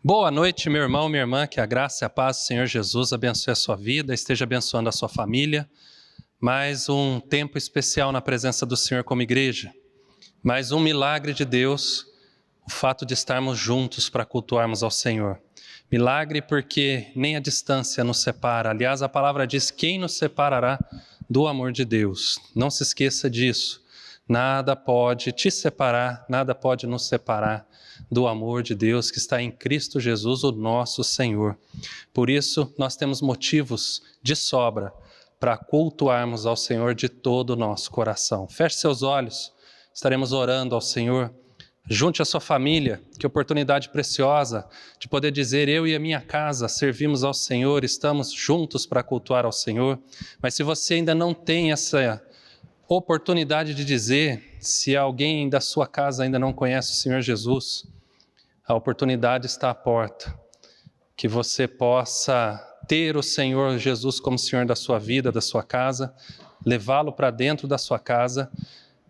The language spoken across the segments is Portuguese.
Boa noite, meu irmão, minha irmã, que a graça e a paz do Senhor Jesus abençoe a sua vida, esteja abençoando a sua família. Mais um tempo especial na presença do Senhor como igreja. Mais um milagre de Deus, o fato de estarmos juntos para cultuarmos ao Senhor. Milagre porque nem a distância nos separa. Aliás, a palavra diz: quem nos separará do amor de Deus? Não se esqueça disso. Nada pode te separar, nada pode nos separar do amor de Deus que está em Cristo Jesus, o nosso Senhor. Por isso, nós temos motivos de sobra para cultuarmos ao Senhor de todo o nosso coração. Feche seus olhos, estaremos orando ao Senhor. Junte a sua família, que oportunidade preciosa de poder dizer: eu e a minha casa servimos ao Senhor, estamos juntos para cultuar ao Senhor. Mas se você ainda não tem essa oportunidade de dizer, se alguém da sua casa ainda não conhece o Senhor Jesus, a oportunidade está à porta, que você possa ter o Senhor Jesus como Senhor da sua vida, da sua casa, levá-lo para dentro da sua casa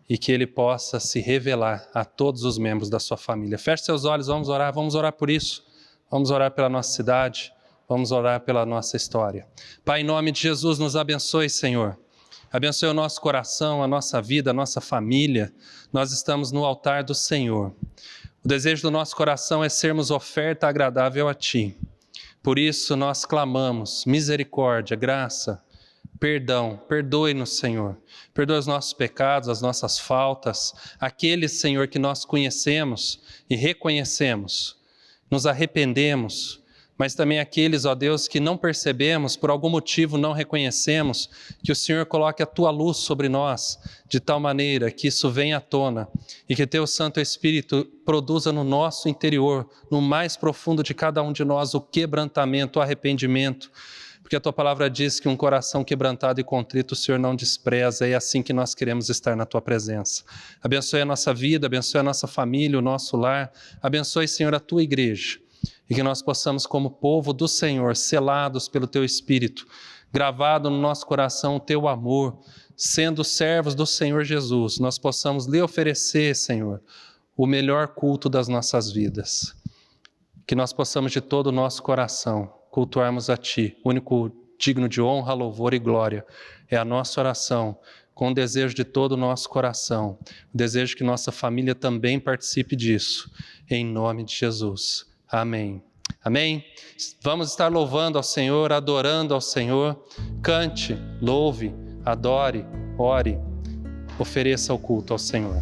e que Ele possa se revelar a todos os membros da sua família. Feche seus olhos, vamos orar por isso, vamos orar pela nossa cidade, vamos orar pela nossa história. Pai, em nome de Jesus, nos abençoe, Senhor. Abençoe o nosso coração, a nossa vida, a nossa família. Nós estamos no altar do Senhor. O desejo do nosso coração é sermos oferta agradável a Ti. Por isso nós clamamos misericórdia, graça, perdão. Perdoe-nos, Senhor. Perdoe os nossos pecados, as nossas faltas, aqueles, Senhor, que nós conhecemos e reconhecemos. Nos arrependemos, mas também aqueles, ó Deus, que não percebemos, por algum motivo não reconhecemos, que o Senhor coloque a Tua luz sobre nós, de tal maneira que isso venha à tona e que Teu Santo Espírito produza no nosso interior, no mais profundo de cada um de nós, o quebrantamento, o arrependimento, porque a Tua palavra diz que um coração quebrantado e contrito o Senhor não despreza, e é assim que nós queremos estar na Tua presença. Abençoe a nossa vida, abençoe a nossa família, o nosso lar, abençoe, Senhor, a Tua igreja. E que nós possamos, como povo do Senhor, selados pelo Teu Espírito, gravado no nosso coração o Teu amor, sendo servos do Senhor Jesus, nós possamos lhe oferecer, Senhor, o melhor culto das nossas vidas. Que nós possamos de todo o nosso coração cultuarmos a Ti, único digno de honra, louvor e glória. É a nossa oração, com o desejo de todo o nosso coração, o desejo que nossa família também participe disso, em nome de Jesus. Amém. Amém? Vamos estar louvando ao Senhor, adorando ao Senhor. Cante, louve, adore, ore, ofereça o culto ao Senhor.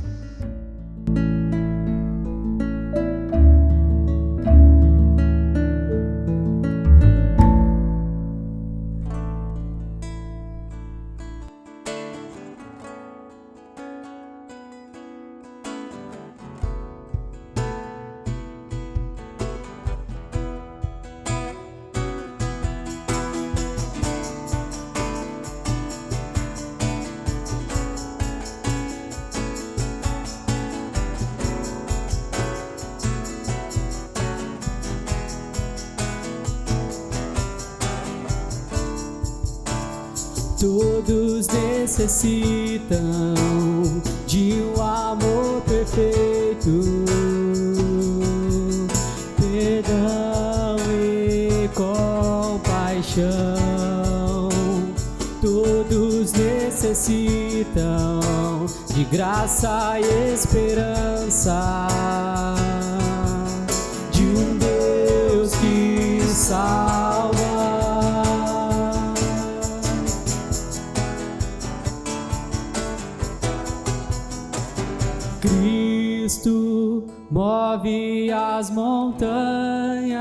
Todos necessitam de um amor perfeito, perdão e compaixão. Todos necessitam de graça e esperança, de um Deus que salva. Cristo move as montanhas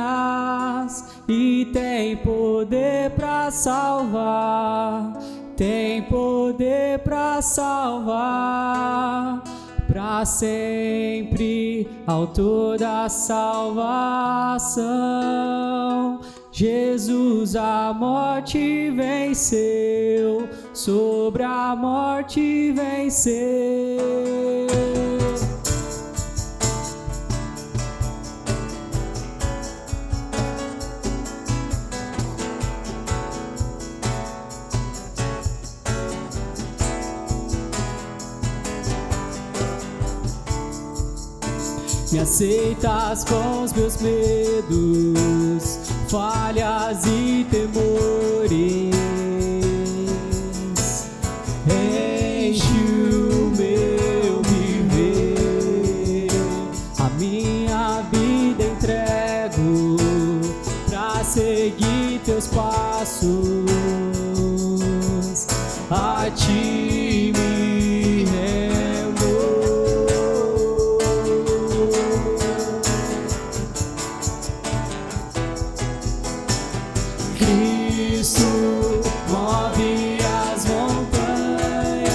e tem poder para salvar, tem poder para salvar, para sempre, autor da salvação. Jesus a morte venceu, sobre a morte venceu. Me aceitas com os meus medos, falhas e temores. Enche o meu viver, a minha vida entrego pra seguir teus passos. A ti me rendo. Cristo move as montanhas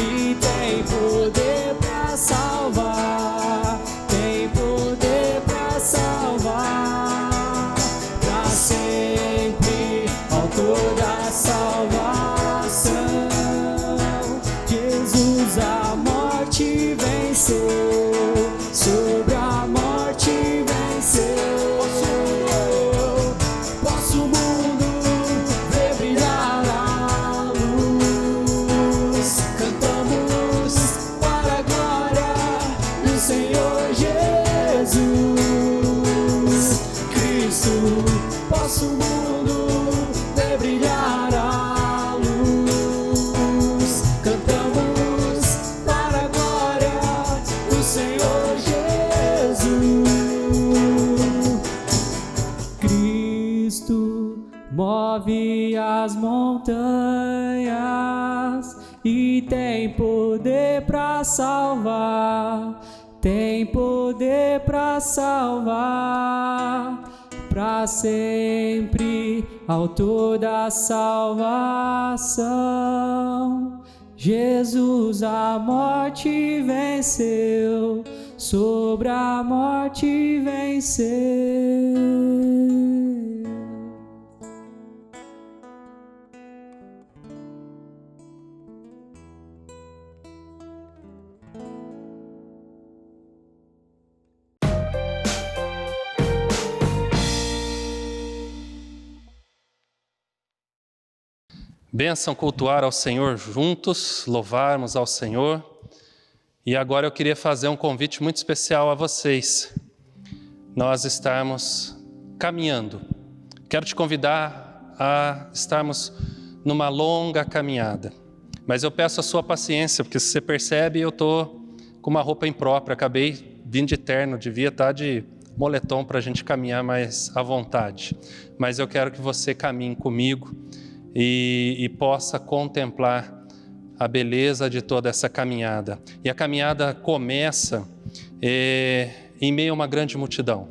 e tem poder pra salvar, tem poder pra salvar, pra sempre, autor da salvação. Jesus a morte venceu, sobre a morte venceu. Posso o mundo ver brilhar a luz. Cantamos para a glória do Senhor Jesus Cristo. Posso o mundo ver brilhar a luz. Cantamos para a glória do Senhor Jesus. Cristo move as montanhas e tem poder pra salvar, tem poder pra salvar, pra sempre, autor da salvação. Jesus a morte venceu, sobre a morte venceu. Bênção cultuar ao Senhor juntos, louvarmos ao Senhor. E agora eu queria fazer um convite muito especial a vocês. Nós estarmos caminhando. Quero te convidar a estarmos numa longa caminhada. Mas eu peço a sua paciência, porque se você percebe, eu estou com uma roupa imprópria. Acabei vindo de terno, devia estar de moletom para a gente caminhar mais à vontade. Mas eu quero que você caminhe comigo e possa contemplar a beleza de toda essa caminhada. E a caminhada começa em meio a uma grande multidão.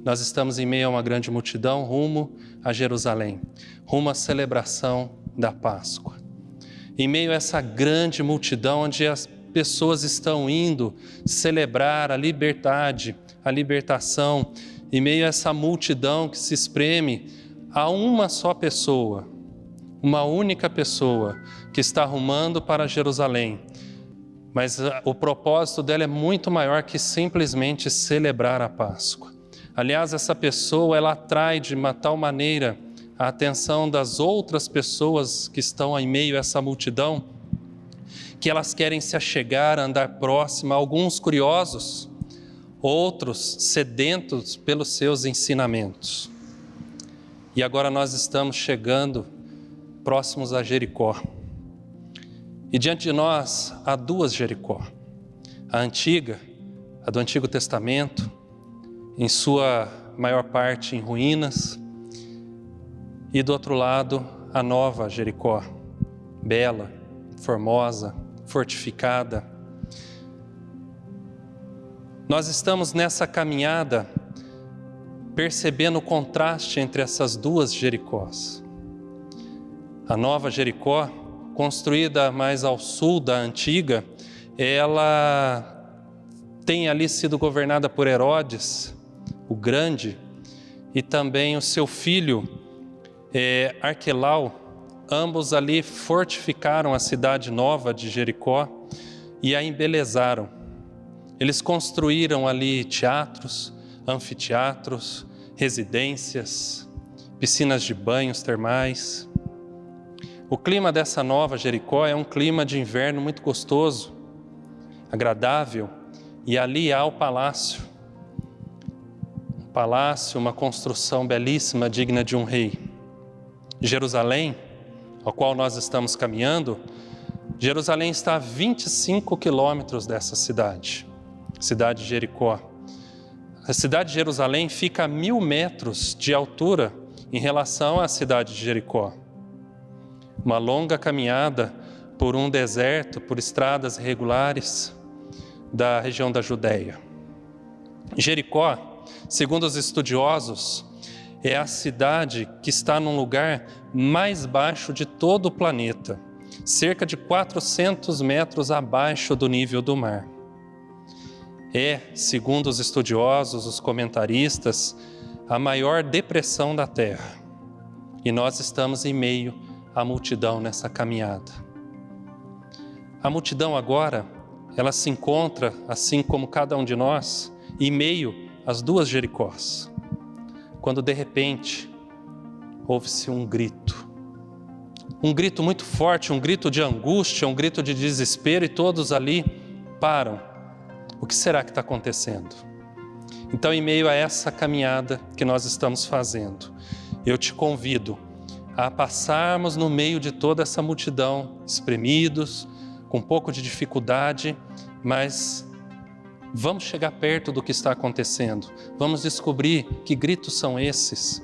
Nós estamos em meio a uma grande multidão rumo a Jerusalém, rumo à celebração da Páscoa. Em meio a essa grande multidão onde as pessoas estão indo celebrar a liberdade, a libertação, em meio a essa multidão que se espreme a uma só pessoa, uma única pessoa que está rumando para Jerusalém. Mas o propósito dela é muito maior que simplesmente celebrar a Páscoa. Aliás, essa pessoa, ela atrai de uma tal maneira a atenção das outras pessoas que estão em meio a essa multidão, que elas querem se achegar, andar próxima, alguns curiosos, outros sedentos pelos seus ensinamentos. E agora nós estamos chegando próximos a Jericó. E diante de nós há duas Jericó. A antiga, a do Antigo Testamento, em sua maior parte em ruínas, e do outro lado a nova Jericó, bela, formosa, fortificada. Nós estamos nessa caminhada percebendo o contraste entre essas duas Jericós. A nova Jericó, construída mais ao sul da antiga, ela tem ali sido governada por Herodes, o Grande, e também o seu filho Arquelau. Ambos ali fortificaram a cidade nova de Jericó e a embelezaram. Eles construíram ali teatros, anfiteatros, residências, piscinas de banhos termais. O clima dessa nova Jericó é um clima de inverno muito gostoso, agradável e ali há o palácio. Um palácio, uma construção belíssima, digna de um rei. Jerusalém, ao qual nós estamos caminhando, Jerusalém está a 25 quilômetros dessa cidade de Jericó. A cidade de Jerusalém fica a 1.000 metros de altura em relação à cidade de Jericó. Uma longa caminhada por um deserto, por estradas irregulares da região da Judéia. Jericó, segundo os estudiosos, é a cidade que está num lugar mais baixo de todo o planeta, cerca de 400 metros abaixo do nível do mar. É, segundo os estudiosos, os comentaristas, a maior depressão da Terra. E nós estamos em meio à multidão nessa caminhada. A multidão agora, ela se encontra, assim como cada um de nós, em meio às duas Jericós. Quando de repente, ouve-se um grito muito forte, um grito de angústia, um grito de desespero, e todos ali param. O que será que está acontecendo? Então, em meio a essa caminhada que nós estamos fazendo, eu te convido a passarmos no meio de toda essa multidão, espremidos, com um pouco de dificuldade, mas vamos chegar perto do que está acontecendo. Vamos descobrir que gritos são esses.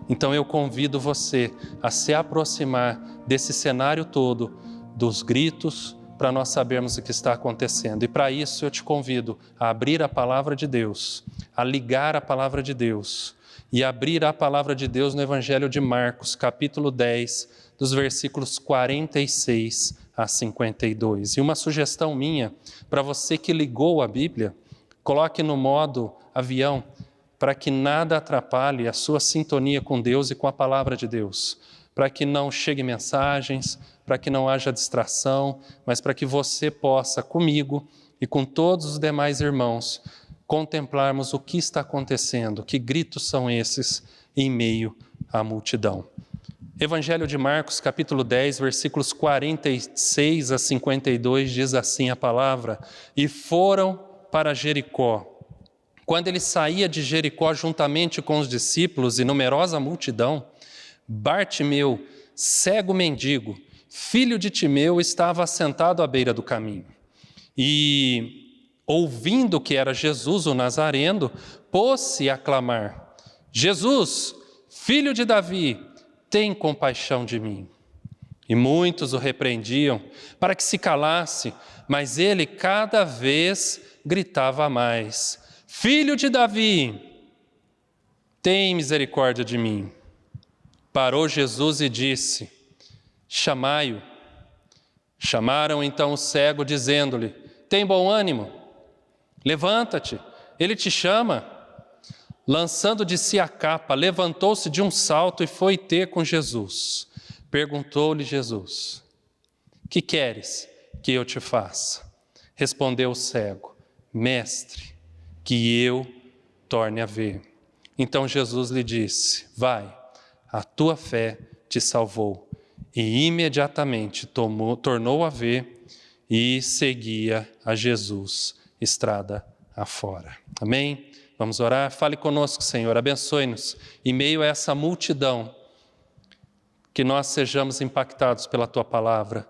Então eu convido você a se aproximar desse cenário todo, dos gritos, para nós sabermos o que está acontecendo. E para isso eu te convido a abrir a palavra de Deus, a ligar a palavra de Deus e abrir a palavra de Deus no Evangelho de Marcos, capítulo 10, dos versículos 46 a 52. E uma sugestão minha, para você que ligou a Bíblia, coloque no modo avião, para que nada atrapalhe a sua sintonia com Deus e com a palavra de Deus, para que não chegue mensagens, para que não haja distração, mas para que você possa, comigo e com todos os demais irmãos, contemplarmos o que está acontecendo, que gritos são esses em meio à multidão. Evangelho de Marcos, capítulo 10, versículos 46 a 52, diz assim a palavra: E foram para Jericó. Quando ele saía de Jericó juntamente com os discípulos e numerosa multidão, Bartimeu, cego mendigo, filho de Timeu, estava assentado à beira do caminho. E, ouvindo que era Jesus o Nazareno, pôs-se a clamar: Jesus, filho de Davi, tem compaixão de mim. E muitos o repreendiam para que se calasse, mas ele cada vez gritava mais: Filho de Davi, tem misericórdia de mim. Parou Jesus e disse: Chamai-o. Chamaram então o cego, dizendo-lhe: Tem bom ânimo, levanta-te, ele te chama. Lançando de si a capa, levantou-se de um salto e foi ter com Jesus. Perguntou-lhe Jesus: Que queres que eu te faça? Respondeu o cego: Mestre, que eu torne a ver. Então Jesus lhe disse: Vai, a tua fé te salvou. E imediatamente tornou a ver e seguia a Jesus estrada afora. Amém? Vamos orar? Fale conosco, Senhor, abençoe-nos em meio a essa multidão, que nós sejamos impactados pela tua palavra,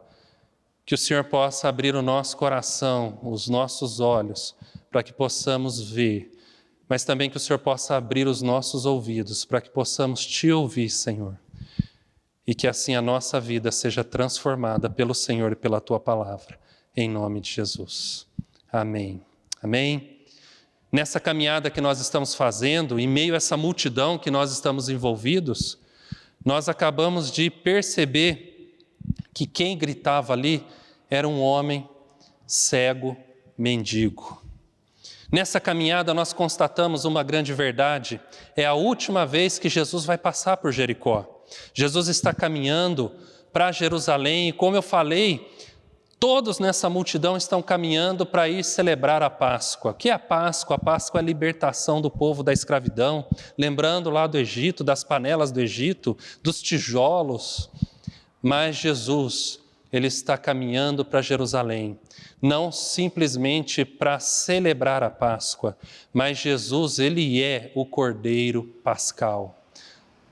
que o Senhor possa abrir o nosso coração, os nossos olhos, para que possamos ver, mas também que o Senhor possa abrir os nossos ouvidos, para que possamos te ouvir, Senhor, e que assim a nossa vida seja transformada pelo Senhor e pela tua palavra, em nome de Jesus. Amém. Amém. Nessa caminhada que nós estamos fazendo, em meio a essa multidão que nós estamos envolvidos, nós acabamos de perceber que quem gritava ali era um homem cego, mendigo. Nessa caminhada nós constatamos uma grande verdade: é a última vez que Jesus vai passar por Jericó. Jesus está caminhando para Jerusalém e, como eu falei, todos nessa multidão estão caminhando para ir celebrar a Páscoa. O que é a Páscoa? A Páscoa é a libertação do povo da escravidão, lembrando lá do Egito, das panelas do Egito, dos tijolos. Mas Jesus, ele está caminhando para Jerusalém, não simplesmente para celebrar a Páscoa, mas Jesus, ele é o Cordeiro Pascal.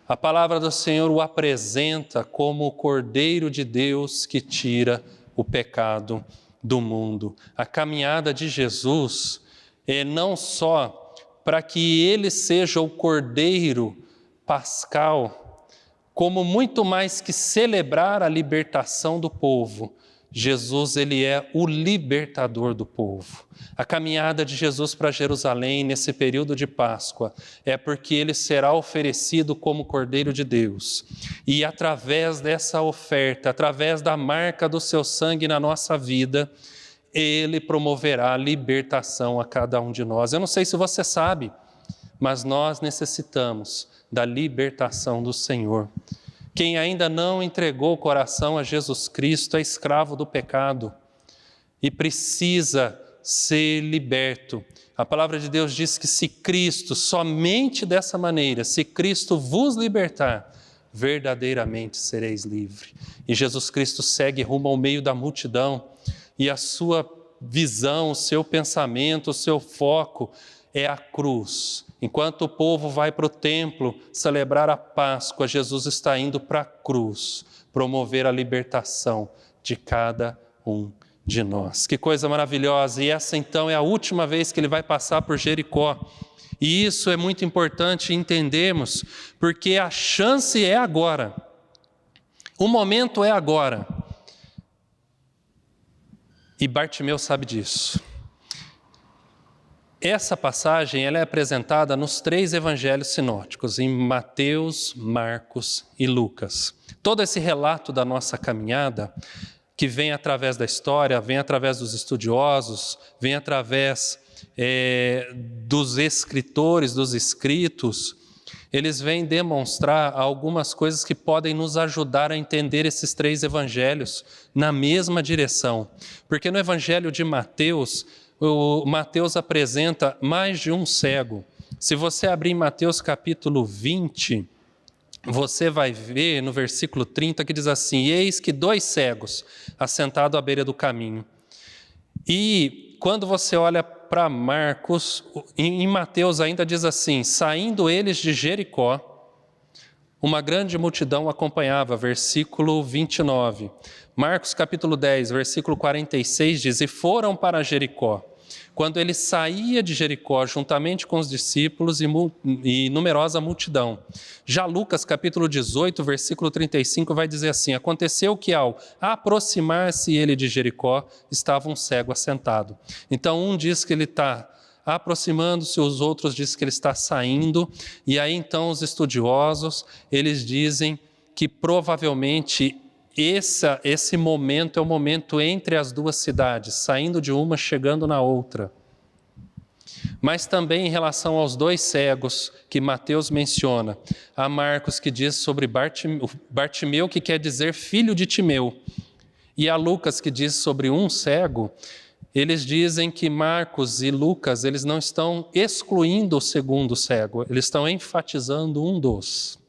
A palavra do Senhor o apresenta como o Cordeiro de Deus que tira o pecado do mundo. A caminhada de Jesus é não só para que ele seja o Cordeiro Pascal, como muito mais que celebrar a libertação do povo. Jesus, ele é o libertador do povo. A caminhada de Jesus para Jerusalém nesse período de Páscoa é porque ele será oferecido como Cordeiro de Deus. E através dessa oferta, através da marca do seu sangue na nossa vida, ele promoverá a libertação a cada um de nós. Eu não sei se você sabe, mas nós necessitamos da libertação do Senhor. Quem ainda não entregou o coração a Jesus Cristo é escravo do pecado e precisa ser liberto. A palavra de Deus diz que se Cristo, somente dessa maneira, se Cristo vos libertar, verdadeiramente sereis livres. E Jesus Cristo segue rumo ao meio da multidão e a sua visão, o seu pensamento, o seu foco é a cruz. Enquanto o povo vai para o templo celebrar a Páscoa, Jesus está indo para a cruz, promover a libertação de cada um de nós. Que coisa maravilhosa! E essa então é a última vez que ele vai passar por Jericó. E isso é muito importante entendermos, porque a chance é agora. O momento é agora. E Bartimeu sabe disso. Essa passagem ela é apresentada nos 3 evangelhos sinóticos, em Mateus, Marcos e Lucas. Todo esse relato da nossa caminhada, que vem através da história, vem através dos estudiosos, vem através dos escritores, dos escritos, eles vêm demonstrar algumas coisas que podem nos ajudar a entender esses 3 evangelhos na mesma direção. Porque no evangelho de Mateus, o Mateus apresenta mais de um cego. Se você abrir em Mateus capítulo 20, você vai ver no versículo 30 que diz assim: eis que 2 cegos assentados à beira do caminho. E quando você olha para Marcos, em Mateus ainda diz assim: saindo eles de Jericó, uma grande multidão acompanhava, versículo 29. Marcos capítulo 10, versículo 46 diz: e foram para Jericó. Quando ele saía de Jericó, juntamente com os discípulos e numerosa multidão. Já Lucas, capítulo 18, versículo 35, vai dizer assim: aconteceu que ao aproximar-se ele de Jericó, estava um cego assentado. Então, um diz que ele está aproximando-se, os outros dizem que ele está saindo, e aí então os estudiosos, eles dizem que provavelmente esse momento é o momento entre as 2 cidades, saindo de uma, chegando na outra. Mas também em relação aos 2 cegos que Mateus menciona, há Marcos que diz sobre Bartimeu, que quer dizer filho de Timeu, e há Lucas que diz sobre um cego. Eles dizem que Marcos e Lucas, eles não estão excluindo o segundo cego, eles estão enfatizando um dos.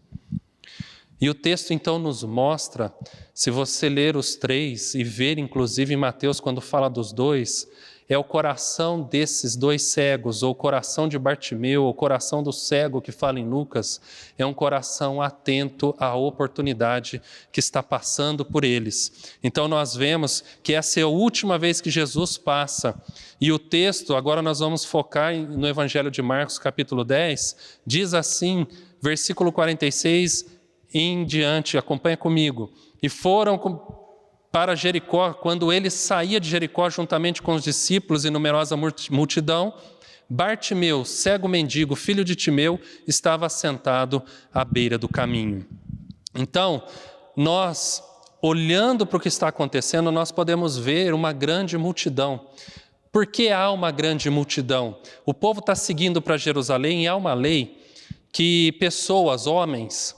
E o texto então nos mostra, se você ler os 3 e ver inclusive em Mateus quando fala dos 2, é o coração desses 2 cegos, ou o coração de Bartimeu, ou o coração do cego que fala em Lucas, é um coração atento à oportunidade que está passando por eles. Então nós vemos que essa é a última vez que Jesus passa, e o texto, agora nós vamos focar no Evangelho de Marcos capítulo 10, diz assim, versículo 46 em diante, acompanha comigo. E foram para Jericó, quando ele saía de Jericó juntamente com os discípulos e numerosa multidão, Bartimeu, cego mendigo, filho de Timeu, estava sentado à beira do caminho. Então, nós, olhando para o que está acontecendo, nós podemos ver uma grande multidão. Por que há uma grande multidão? O povo está seguindo para Jerusalém e há uma lei que pessoas, homens,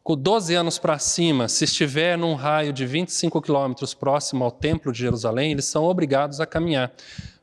com 12 anos para cima, se estiver num raio de 25 quilômetros próximo ao templo de Jerusalém, eles são obrigados a caminhar.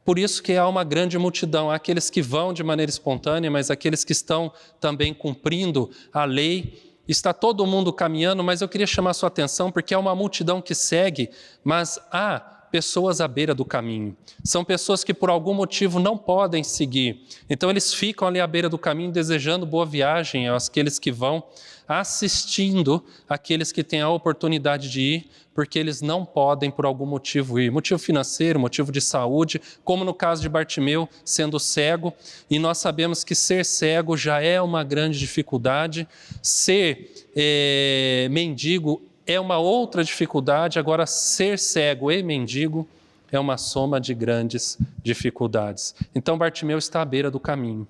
Por isso que há uma grande multidão, há aqueles que vão de maneira espontânea, mas aqueles que estão também cumprindo a lei. Está todo mundo caminhando, mas eu queria chamar a sua atenção porque é uma multidão que segue, mas há pessoas à beira do caminho. São pessoas que por algum motivo não podem seguir. Então eles ficam ali à beira do caminho desejando boa viagem àqueles que vão, assistindo aqueles que têm a oportunidade de ir, porque eles não podem por algum motivo ir. Motivo financeiro, motivo de saúde, como no caso de Bartimeu, sendo cego. E nós sabemos que ser cego já é uma grande dificuldade. Ser mendigo é uma outra dificuldade. Agora, ser cego e mendigo é uma soma de grandes dificuldades. Então, Bartimeu está à beira do caminho.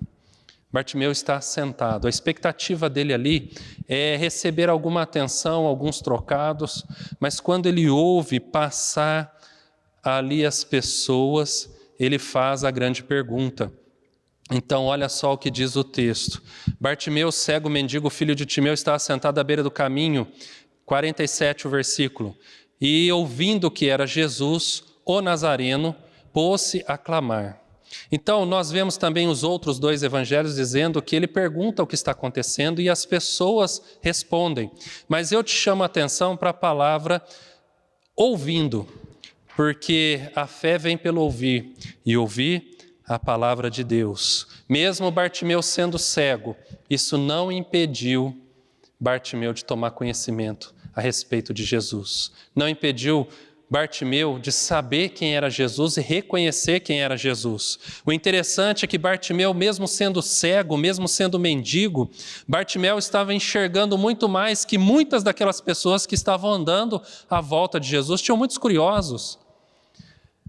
Bartimeu está sentado. A expectativa dele ali é receber alguma atenção, alguns trocados, mas quando ele ouve passar ali as pessoas, ele faz a grande pergunta. Então, olha só o que diz o texto. Bartimeu, cego, mendigo, filho de Timeu, estava sentado à beira do caminho, 47 o versículo. E ouvindo que era Jesus, o Nazareno, pôs-se a clamar. Então, nós vemos também os outros dois evangelhos dizendo que ele pergunta o que está acontecendo e as pessoas respondem. Mas eu te chamo a atenção para a palavra ouvindo, porque a fé vem pelo ouvir, e ouvir a palavra de Deus. Mesmo Bartimeu sendo cego, isso não impediu Bartimeu de tomar conhecimento a respeito de Jesus. Não impediu Bartimeu de saber quem era Jesus e reconhecer quem era Jesus. O interessante é que Bartimeu, mesmo sendo cego, mesmo sendo mendigo, Bartimeu estava enxergando muito mais que muitas daquelas pessoas que estavam andando à volta de Jesus. Tinham muitos curiosos.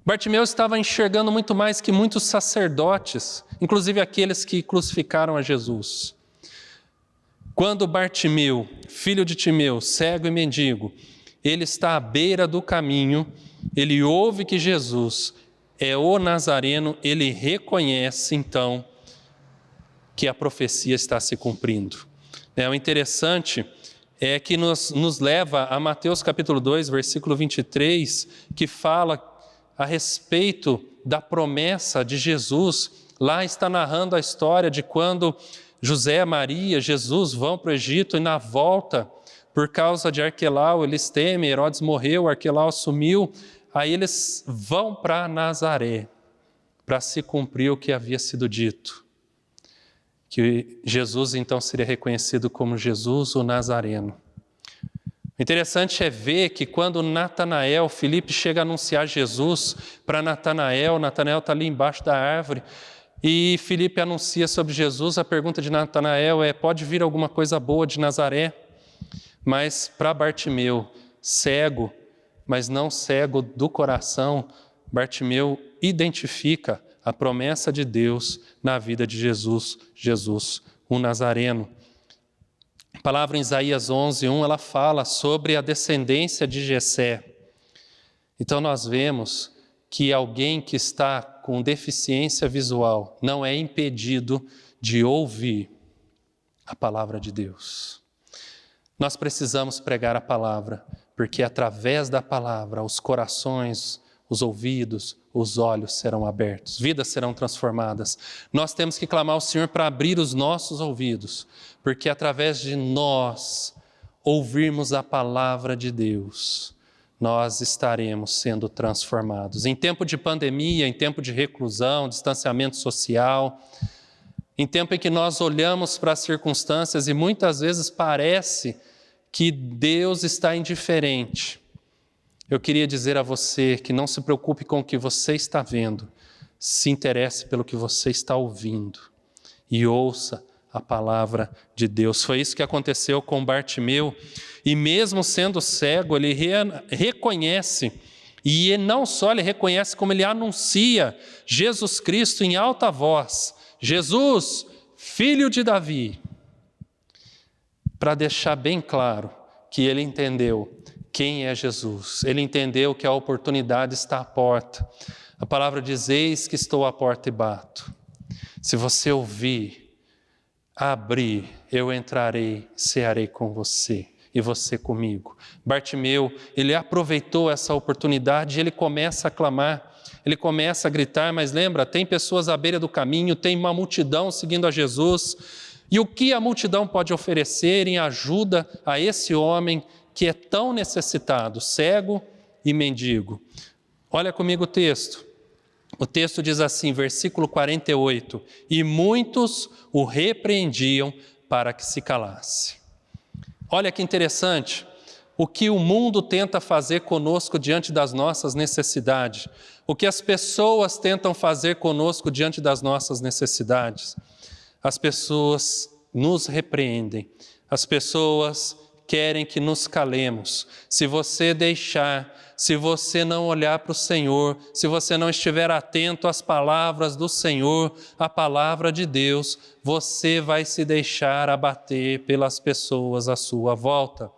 Bartimeu estava enxergando muito mais que muitos sacerdotes, inclusive aqueles que crucificaram a Jesus. Quando Bartimeu, filho de Timeu, cego e mendigo, ele está à beira do caminho, ele ouve que Jesus é o Nazareno, ele reconhece então que a profecia está se cumprindo. O interessante é que nos leva a Mateus capítulo 2, versículo 23, que fala a respeito da promessa de Jesus. Lá está narrando a história de quando José, Maria, Jesus vão para o Egito e na volta, por causa de Arquelau, eles temem, Herodes morreu, Arquelau sumiu, aí eles vão para Nazaré, para se cumprir o que havia sido dito. Que Jesus então seria reconhecido como Jesus o Nazareno. O interessante é ver que quando Natanael, Filipe chega a anunciar Jesus para Natanael, Natanael está ali embaixo da árvore, e Filipe anuncia sobre Jesus, a pergunta de Natanael é: pode vir alguma coisa boa de Nazaré? Mas para Bartimeu, cego, mas não cego do coração, Bartimeu identifica a promessa de Deus na vida de Jesus, Jesus, o Nazareno. A palavra em Isaías 11:1, ela fala sobre a descendência de Jessé. Então nós vemos que alguém que está com deficiência visual não é impedido de ouvir a palavra de Deus. Nós precisamos pregar a palavra, porque através da palavra os corações, os ouvidos, os olhos serão abertos, vidas serão transformadas. Nós temos que clamar ao Senhor para abrir os nossos ouvidos, porque através de nós ouvirmos a palavra de Deus, nós estaremos sendo transformados. Em tempo de pandemia, em tempo de reclusão, distanciamento social, em tempo em que nós olhamos para as circunstâncias e muitas vezes parece que Deus está indiferente. Eu queria dizer a você que não se preocupe com o que você está vendo, se interesse pelo que você está ouvindo e ouça a palavra de Deus. Foi isso que aconteceu com Bartimeu, e mesmo sendo cego, ele reconhece, e não só ele reconhece, como ele anuncia Jesus Cristo em alta voz: Jesus, filho de Davi, para deixar bem claro que ele entendeu quem é Jesus. Ele entendeu que a oportunidade está à porta. A palavra diz: eis que estou à porta e bato. Se você ouvir, abrir, eu entrarei, cearei com você e você comigo. Bartimeu, ele aproveitou essa oportunidade e ele começa a clamar, ele começa a gritar, mas lembra, tem pessoas à beira do caminho, tem uma multidão seguindo a Jesus. E o que a multidão pode oferecer em ajuda a esse homem que é tão necessitado, cego e mendigo? Olha comigo o texto. O texto diz assim, versículo 48, e muitos o repreendiam para que se calasse. Olha que interessante, o que o mundo tenta fazer conosco diante das nossas necessidades, o que as pessoas tentam fazer conosco diante das nossas necessidades. As pessoas nos repreendem, as pessoas querem que nos calemos. Se você deixar, se você não olhar para o Senhor, se você não estiver atento às palavras do Senhor, à palavra de Deus, você vai se deixar abater pelas pessoas à sua volta.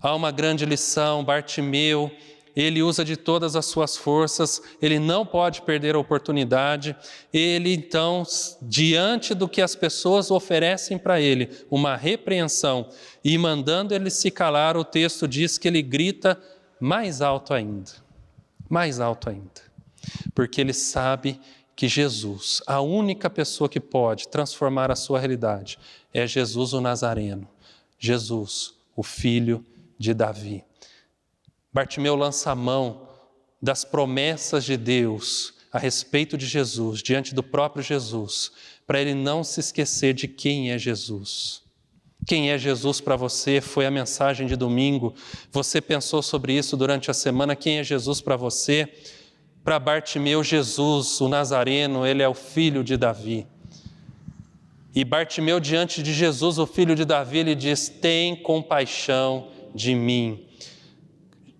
Há uma grande lição, Bartimeu, ele usa de todas as suas forças, ele não pode perder a oportunidade, ele então, diante do que as pessoas oferecem para ele, uma repreensão, e mandando ele se calar, o texto diz que ele grita mais alto ainda, porque ele sabe que Jesus, a única pessoa que pode transformar a sua realidade, é Jesus o Nazareno, Jesus, o Filho de Davi. Bartimeu lança a mão das promessas de Deus a respeito de Jesus, diante do próprio Jesus, para ele não se esquecer de quem é Jesus. Quem é Jesus para você? Foi a mensagem de domingo. Você pensou sobre isso durante a semana? Quem é Jesus para você? Para Bartimeu, Jesus, o Nazareno, ele é o filho de Davi. E Bartimeu, diante de Jesus, o filho de Davi, ele diz, tem compaixão de mim.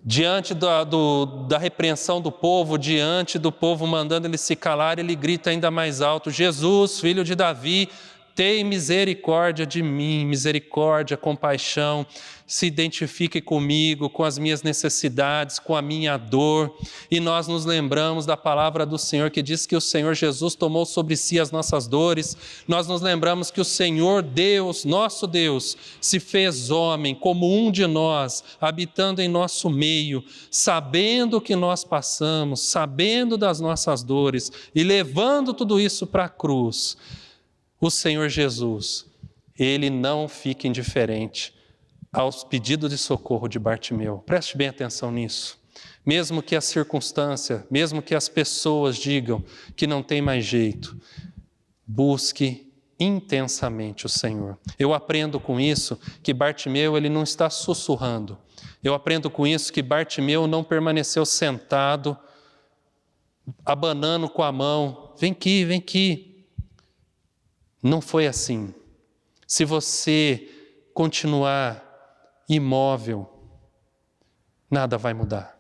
Diante da repreensão do povo, diante do povo mandando ele se calar, ele grita ainda mais alto, Jesus, filho de Davi, tem misericórdia de mim, misericórdia, compaixão, se identifique comigo, com as minhas necessidades, com a minha dor. E nós nos lembramos da palavra do Senhor que diz que o Senhor Jesus tomou sobre si as nossas dores. Nós nos lembramos que o Senhor Deus, nosso Deus, se fez homem como um de nós, habitando em nosso meio, sabendo o que nós passamos, sabendo das nossas dores e levando tudo isso para a cruz. O Senhor Jesus, ele não fica indiferente aos pedidos de socorro de Bartimeu. Preste bem atenção nisso. Mesmo que a circunstância, mesmo que as pessoas digam que não tem mais jeito, busque intensamente o Senhor. Eu aprendo com isso que Bartimeu, ele não está sussurrando. Eu aprendo com isso que Bartimeu não permaneceu sentado, abanando com a mão, vem aqui, vem aqui. Não foi assim. Se você continuar imóvel, nada vai mudar.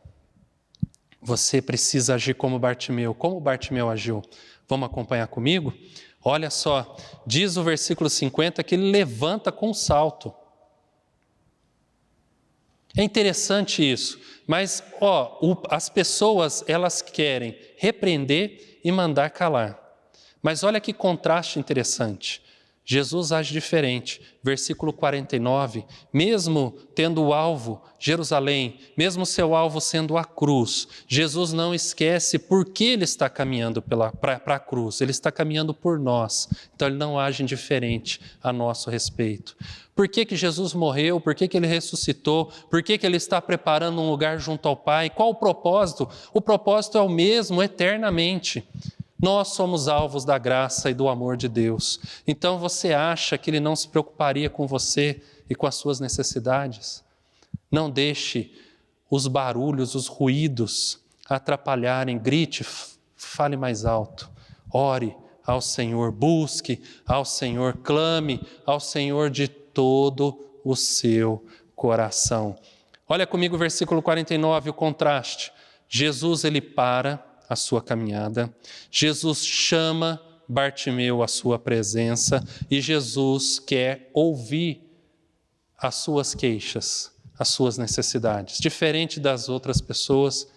Você precisa agir como Bartimeu. Como Bartimeu agiu? Vamos acompanhar comigo? Olha só, diz o versículo 50 que ele levanta com um salto. É interessante isso, mas as pessoas elas querem repreender e mandar calar. Mas olha que contraste interessante. Jesus age diferente. Versículo 49, mesmo tendo o alvo Jerusalém, mesmo seu alvo sendo a cruz, Jesus não esquece por que ele está caminhando para a cruz. Ele está caminhando por nós. Então ele não age indiferente a nosso respeito. Por que Jesus morreu? Por que ele ressuscitou? Por que ele está preparando um lugar junto ao Pai? Qual o propósito? O propósito é o mesmo eternamente. Nós somos alvos da graça e do amor de Deus. Então você acha que Ele não se preocuparia com você e com as suas necessidades? Não deixe os barulhos, os ruídos atrapalharem. Grite, fale mais alto. Ore ao Senhor, busque ao Senhor, clame ao Senhor de todo o seu coração. Olha comigo o versículo 49, o contraste. Jesus, ele para a sua caminhada, Jesus chama Bartimeu à sua presença e Jesus quer ouvir as suas queixas, as suas necessidades. Diferente das outras pessoas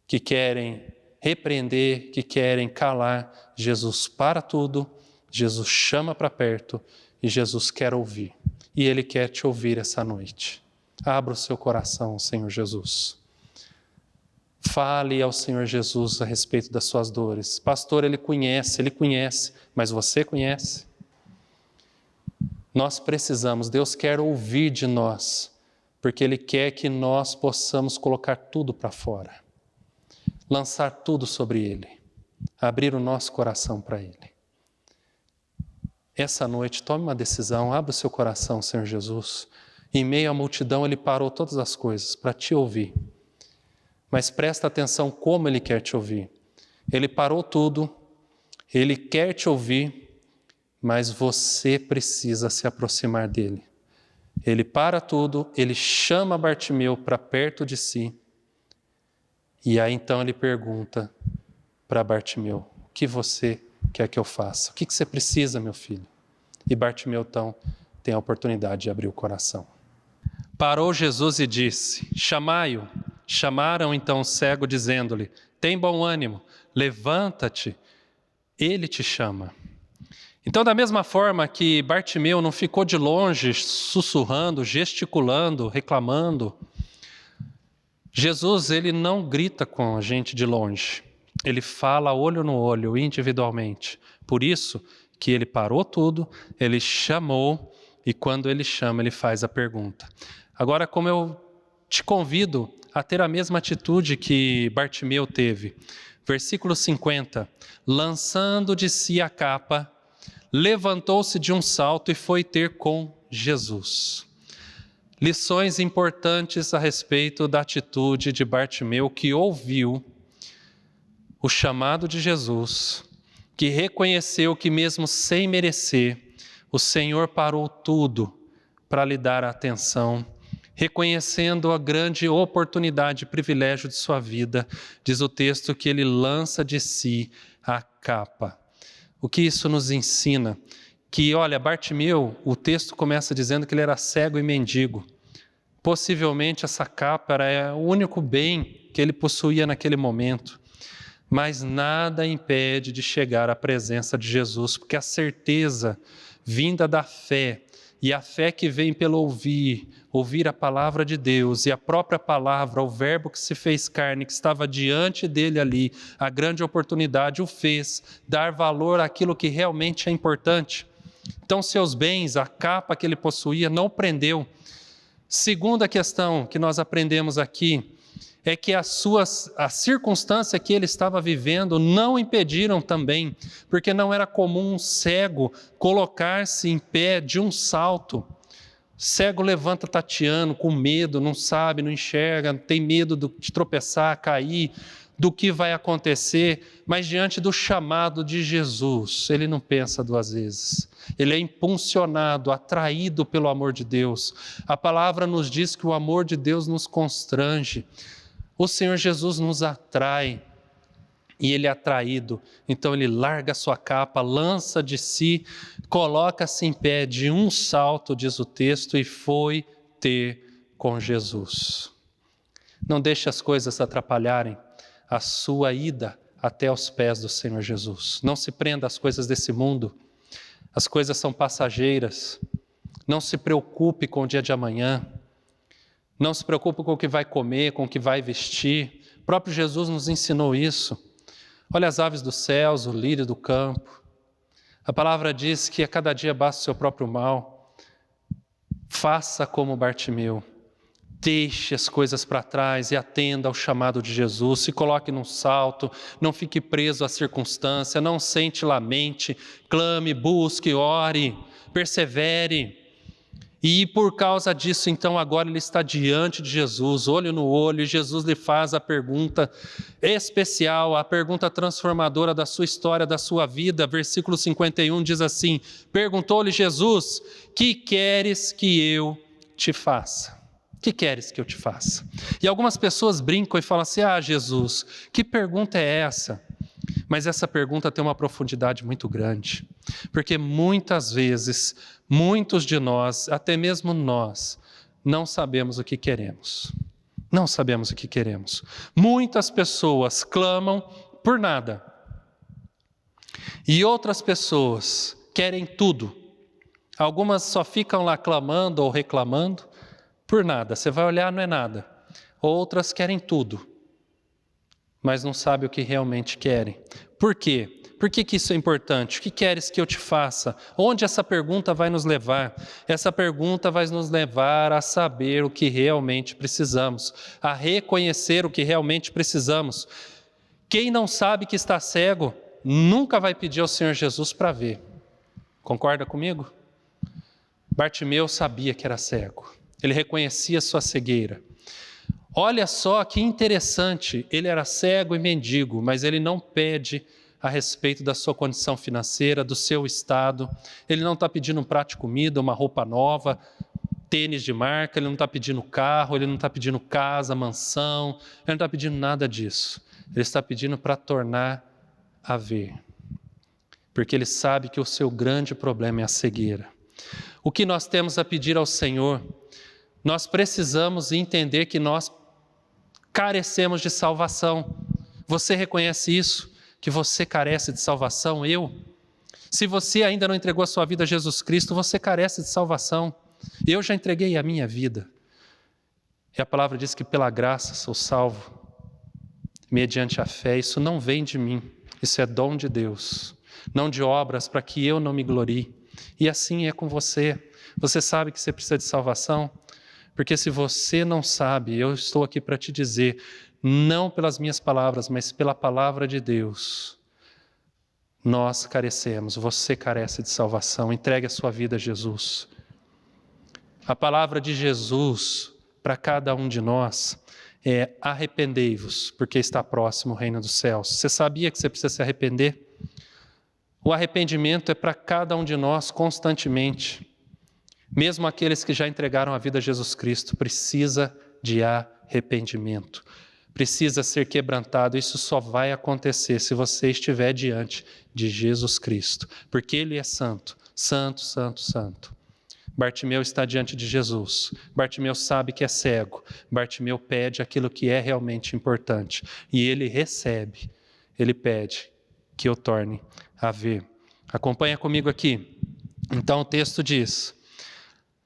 que querem repreender, que querem calar, Jesus para tudo, Jesus chama para perto e Jesus quer ouvir. E Ele quer te ouvir essa noite. Abra o seu coração, Senhor Jesus. Fale ao Senhor Jesus a respeito das suas dores. Pastor, Ele conhece, mas você conhece? Nós precisamos, Deus quer ouvir de nós, porque Ele quer que nós possamos colocar tudo para fora. lançar tudo sobre Ele, abrir o nosso coração para Ele. Essa noite, tome uma decisão, abra o seu coração, Senhor Jesus. Em meio à multidão, Ele parou todas as coisas para te ouvir. Mas presta atenção como Ele quer te ouvir. Ele parou tudo, Ele quer te ouvir, mas você precisa se aproximar dEle. Ele para tudo, Ele chama Bartimeu para perto de si. E aí então Ele pergunta para Bartimeu: o que você quer que eu faça? O que você precisa, meu filho? E Bartimeu então tem a oportunidade de abrir o coração. Parou Jesus e disse: chamai-o. Chamaram então o cego, dizendo-lhe: tem bom ânimo, levanta-te, ele te chama. Então, da mesma forma que Bartimeu não ficou de longe, sussurrando, gesticulando, reclamando, Jesus, ele não grita com a gente de longe. Ele fala olho no olho, individualmente. Por isso que ele parou tudo, ele chamou, e quando ele chama, ele faz a pergunta. Agora, como eu te convido a ter a mesma atitude que Bartimeu teve. Versículo 50. Lançando de si a capa, levantou-se de um salto e foi ter com Jesus. Lições importantes a respeito da atitude de Bartimeu, que ouviu o chamado de Jesus, que reconheceu que mesmo sem merecer, o Senhor parou tudo para lhe dar a atenção, reconhecendo a grande oportunidade e privilégio de sua vida. Diz o texto que ele lança de si a capa. O que isso nos ensina? Que, olha, Bartimeu, o texto começa dizendo que ele era cego e mendigo. Possivelmente essa capa era o único bem que ele possuía naquele momento. Mas nada impede de chegar à presença de Jesus, porque a certeza vinda da fé, e a fé que vem pelo ouvir a palavra de Deus, e a própria palavra, o verbo que se fez carne, que estava diante dele ali, a grande oportunidade o fez dar valor àquilo que realmente é importante. Então, seus bens, a capa que ele possuía, não o prendeu. Segunda questão que nós aprendemos aqui é que a circunstância que ele estava vivendo não impediram também, porque não era comum um cego colocar-se em pé de um salto. Cego levanta tateando, com medo, não sabe, não enxerga, tem medo de tropeçar, cair, do que vai acontecer, mas diante do chamado de Jesus, ele não pensa duas vezes. Ele é impulsionado, atraído pelo amor de Deus. A palavra nos diz que o amor de Deus nos constrange. O Senhor Jesus nos atrai e ele é atraído. Então ele larga a sua capa, lança de si, coloca-se em pé de um salto, diz o texto, e foi ter com Jesus. Não deixe as coisas atrapalharem a sua ida até aos pés do Senhor Jesus. Não se prenda às coisas desse mundo. As coisas são passageiras. Não se preocupe com o dia de amanhã. Não se preocupe com o que vai comer, com o que vai vestir. O próprio Jesus nos ensinou isso. Olha as aves dos céus, o lírio do campo. A palavra diz que a cada dia basta o seu próprio mal. Faça como Bartimeu. Deixe as coisas para trás e atenda ao chamado de Jesus. Se coloque num salto, não fique preso à circunstância, não sente, lamente, clame, busque, ore, persevere. E por causa disso, então, agora ele está diante de Jesus, olho no olho, e Jesus lhe faz a pergunta especial, a pergunta transformadora da sua história, da sua vida. Versículo 51 diz assim: perguntou-lhe Jesus: que queres que eu te faça? O que queres que eu te faça? E algumas pessoas brincam e falam assim: Jesus, que pergunta é essa? Mas essa pergunta tem uma profundidade muito grande, porque muitas vezes, muitos de nós, até mesmo nós, não sabemos o que queremos. Não sabemos o que queremos. Muitas pessoas clamam por nada. E outras pessoas querem tudo. Algumas só ficam lá clamando ou reclamando por nada. Você vai olhar, não é nada. Outras querem tudo, mas não sabem o que realmente querem. Por quê? Por que isso é importante? O que queres que eu te faça? Onde essa pergunta vai nos levar? Essa pergunta vai nos levar a saber o que realmente precisamos, a reconhecer o que realmente precisamos. Quem não sabe que está cego, nunca vai pedir ao Senhor Jesus para ver. Concorda comigo? Bartimeu sabia que era cego. Ele reconhecia sua cegueira. Olha só que interessante, ele era cego e mendigo, mas ele não pede a respeito da sua condição financeira, do seu estado. Ele não está pedindo um prato de comida, uma roupa nova, tênis de marca, ele não está pedindo carro, ele não está pedindo casa, mansão, ele não está pedindo nada disso. Ele está pedindo para tornar a ver, porque ele sabe que o seu grande problema é a cegueira. O que nós temos a pedir ao Senhor? Nós precisamos entender que nós carecemos de salvação. Você reconhece isso? Que você carece de salvação? Eu? Se você ainda não entregou a sua vida a Jesus Cristo, você carece de salvação. Eu já entreguei a minha vida. E a palavra diz que pela graça sou salvo, mediante a fé. Isso não vem de mim, isso é dom de Deus, não de obras para que eu não me glorie. E assim é com você. Você sabe que você precisa de salvação? Porque se você não sabe, eu estou aqui para te dizer, não pelas minhas palavras, mas pela palavra de Deus, nós carecemos, você carece de salvação. Entregue a sua vida a Jesus. A palavra de Jesus para cada um de nós é: arrependei-vos, porque está próximo o reino dos céus. Você sabia que você precisa se arrepender? O arrependimento é para cada um de nós constantemente. Mesmo aqueles que já entregaram a vida a Jesus Cristo, precisa de arrependimento. Precisa ser quebrantado. Isso só vai acontecer se você estiver diante de Jesus Cristo, porque Ele é santo, santo, santo, santo. Bartimeu está diante de Jesus. Bartimeu sabe que é cego. Bartimeu pede aquilo que é realmente importante. E ele recebe. Ele pede que eu torne a ver. Acompanha comigo aqui. Então o texto diz,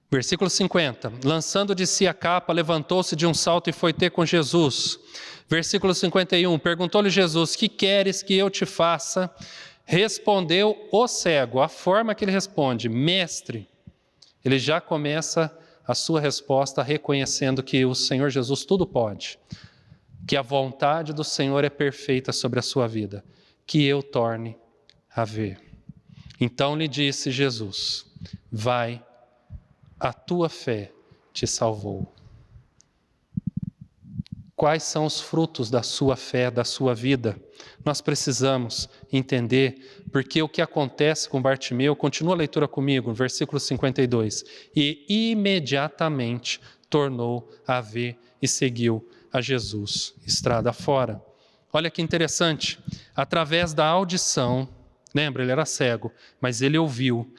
versículo 50. Lançando de si a capa, levantou-se de um salto e foi ter com Jesus. Versículo 51. Perguntou-lhe Jesus: que queres que eu te faça? Respondeu o cego. A forma que ele responde: mestre. Ele já começa a sua resposta reconhecendo que o Senhor Jesus tudo pode, que a vontade do Senhor é perfeita sobre a sua vida, que eu torne a ver. Então lhe disse Jesus: vai, a tua fé te salvou. Quais são os frutos da sua fé, da sua vida? Nós precisamos entender, porque o que acontece com Bartimeu, continua a leitura comigo, no versículo 52. E imediatamente tornou a ver e seguiu a Jesus, estrada fora. Olha que interessante, através da audição, lembra, ele era cego, mas ele ouviu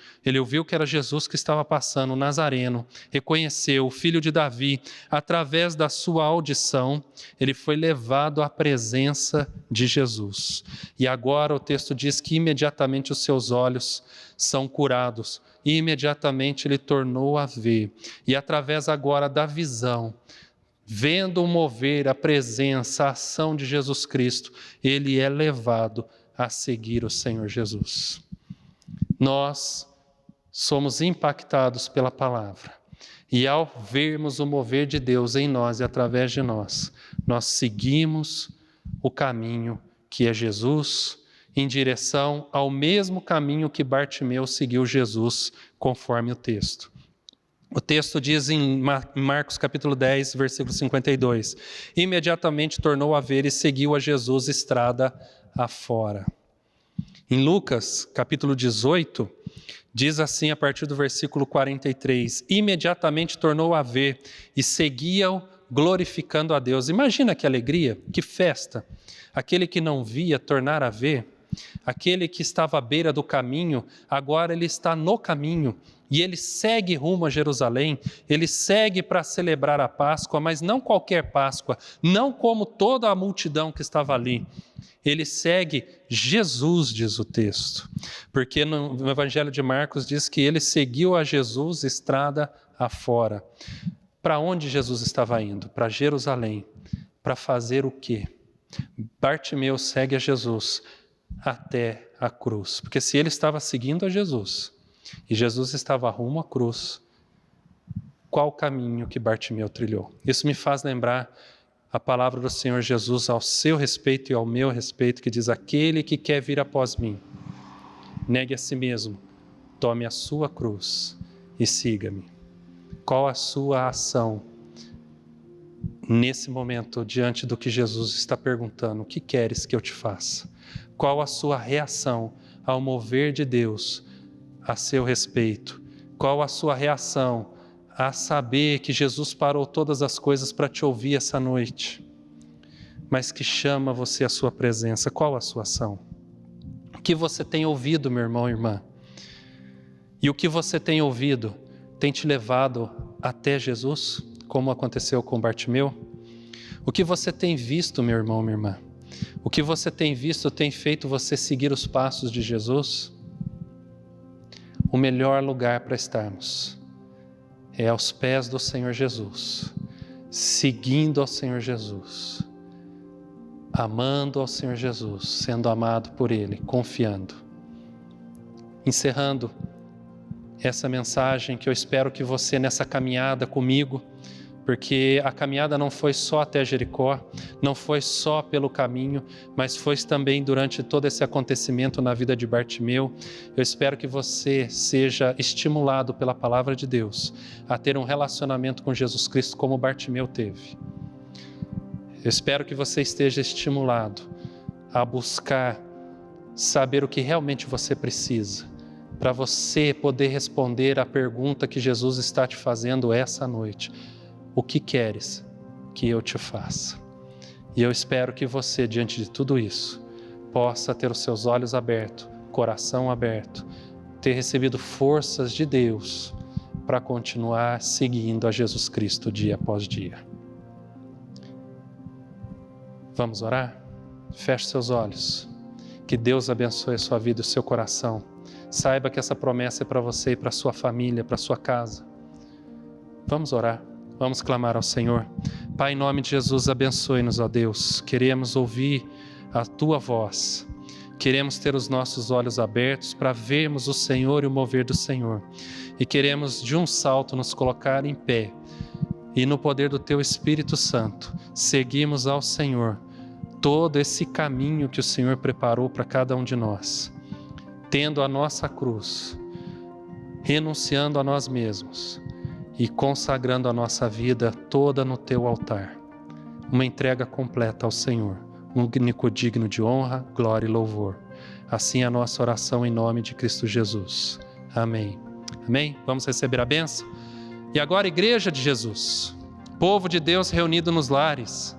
que era Jesus que estava passando, o Nazareno, reconheceu, o filho de Davi. Através da sua audição, ele foi levado à presença de Jesus. E agora o texto diz que imediatamente os seus olhos são curados, e imediatamente ele tornou a ver. E através agora da visão, vendo o mover, a presença, a ação de Jesus Cristo, ele é levado a seguir o Senhor Jesus. Nós somos impactados pela palavra. E ao vermos o mover de Deus em nós e através de nós, nós seguimos o caminho que é Jesus, em direção ao mesmo caminho que Bartimeu seguiu Jesus, conforme o texto. O texto diz em Marcos capítulo 10, versículo 52, imediatamente tornou a ver e seguiu a Jesus estrada afora. Em Lucas, capítulo 18, diz assim a partir do versículo 43, imediatamente tornou a ver e seguia-o glorificando a Deus. Imagina que alegria, que festa, aquele que não via tornar a ver, aquele que estava à beira do caminho, agora ele está no caminho, e ele segue rumo a Jerusalém, ele segue para celebrar a Páscoa, mas não qualquer Páscoa, não como toda a multidão que estava ali. Ele segue Jesus, diz o texto, porque no Evangelho de Marcos diz que ele seguiu a Jesus estrada afora. Para onde Jesus estava indo? Para Jerusalém. Para fazer o quê? Bartimeu segue a Jesus até a cruz, porque se ele estava seguindo a Jesus, e Jesus estava rumo à cruz, qual o caminho que Bartimeu trilhou? Isso me faz lembrar a palavra do Senhor Jesus ao seu respeito e ao meu respeito, que diz: aquele que quer vir após mim, negue a si mesmo, tome a sua cruz e siga-me. Qual a sua ação nesse momento, diante do que Jesus está perguntando? O que queres que eu te faça? Qual a sua reação ao mover de Deus a seu respeito? Qual a sua reação a saber que Jesus parou todas as coisas para te ouvir essa noite, mas que chama você à sua presença? Qual a sua ação? O que você tem ouvido, meu irmão e irmã? E o que você tem ouvido tem te levado até Jesus, como aconteceu com Bartimeu? O que você tem visto, meu irmão, minha irmã? O que você tem visto tem feito você seguir os passos de Jesus? O melhor lugar para estarmos é aos pés do Senhor Jesus, seguindo ao Senhor Jesus, amando ao Senhor Jesus, sendo amado por Ele, confiando. Encerrando essa mensagem, que eu espero que você, nessa caminhada comigo, porque a caminhada não foi só até Jericó, não foi só pelo caminho, mas foi também durante todo esse acontecimento na vida de Bartimeu. Eu espero que você seja estimulado pela palavra de Deus a ter um relacionamento com Jesus Cristo como Bartimeu teve. Eu espero que você esteja estimulado a buscar saber o que realmente você precisa, para você poder responder à pergunta que Jesus está te fazendo essa noite: o que queres que eu te faça? E eu espero que você, diante de tudo isso, possa ter os seus olhos abertos, coração aberto, ter recebido forças de Deus para continuar seguindo a Jesus Cristo dia após dia. Vamos orar? Feche seus olhos. Que Deus abençoe a sua vida e o seu coração. Saiba que essa promessa é para você e para a sua família, para a sua casa. Vamos orar. Vamos clamar ao Senhor. Pai, em nome de Jesus, abençoe-nos, ó Deus. Queremos ouvir a Tua voz. Queremos ter os nossos olhos abertos para vermos o Senhor e o mover do Senhor. E queremos, de um salto, nos colocar em pé. E no poder do Teu Espírito Santo, seguimos ao Senhor todo esse caminho que o Senhor preparou para cada um de nós. Tendo a nossa cruz, renunciando a nós mesmos e consagrando a nossa vida toda no Teu altar. Uma entrega completa ao Senhor, único digno de honra, glória e louvor. Assim é a nossa oração em nome de Cristo Jesus. Amém. Amém? Vamos receber a bênção? E agora, Igreja de Jesus, povo de Deus reunido nos lares,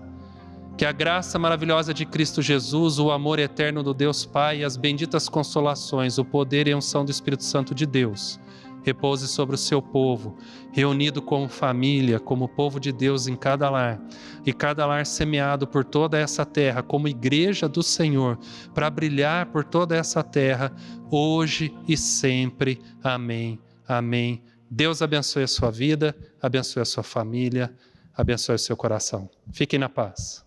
que a graça maravilhosa de Cristo Jesus, o amor eterno do Deus Pai e as benditas consolações, o poder e a unção do Espírito Santo de Deus repouse sobre o seu povo, reunido como família, como povo de Deus em cada lar, e cada lar semeado por toda essa terra, como igreja do Senhor, para brilhar por toda essa terra, hoje e sempre. Amém. Amém. Deus abençoe a sua vida, abençoe a sua família, abençoe o seu coração. Fiquem na paz.